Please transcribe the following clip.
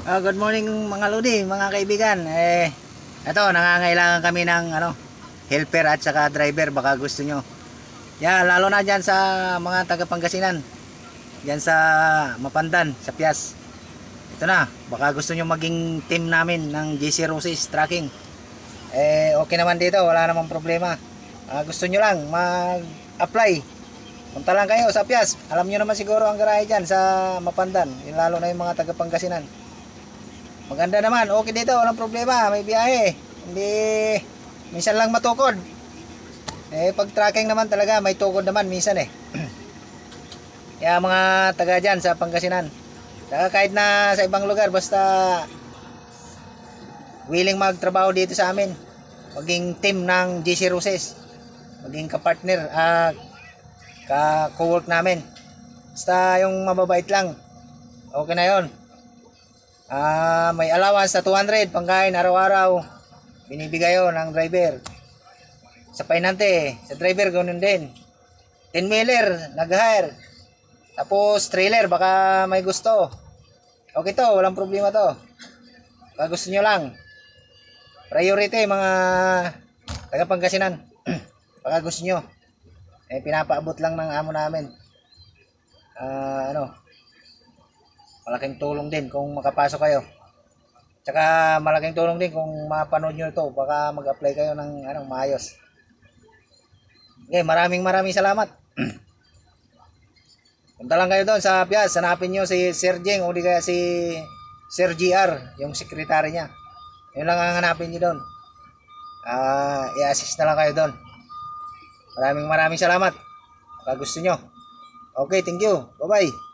Good morning mga Lodi, mga kaibigan. Ito, nangangailangan kami ng helper at saka driver, baka gusto nyo. Lalo na dyan sa mga taga Pangasinan. Dyan sa Mapandan, sa Pias. Ito na, baka gusto nyo maging team namin ng GC Roses Tracking. Okay naman dito, wala namang problema. Gusto nyo lang mag-apply. Punta lang kayo sa Pias. Alam nyo naman siguro ang garahe dyan sa Mapandan. Lalo na yung mga taga Pangasinan. Maganda naman, okay dito, walang problema, may biyahe. Hindi, minsan lang matukod. Pag tracking naman talaga, may tukod naman minsan Kaya mga taga dyan sa Pangasinan, saka kahit na sa ibang lugar, basta willing magtrabaho dito sa amin, maging team ng GC Roses, maging kapartner, ka-co-work namin. Basta yung mababait lang, okay na yon. May allowance na 200 pangkain araw-araw, binibigay yun ng driver. Sa painante, sa driver ganoon din. 10-wheeler nag-hire, tapos trailer baka may gusto. Okay to, walang problema to. Baka gusto nyo lang, priority mga taga Pangasinan. Baka gusto nyo, pinapaabot lang ng amo namin. Malaking tulong din kung makapasok kayo. Tsaka malaking tulong din kung mapanood nyo ito. Baka mag-apply kayo ng maayos. Okay, maraming salamat. Punta lang kayo doon sa Piaz. Hanapin nyo si Sir Jeng o di kaya si Sir GR, yung sekretary niya. Yun lang ang hanapin nyo doon. I-assist na lang kayo doon. Maraming salamat. Baka gusto nyo. Okay, thank you. Bye-bye.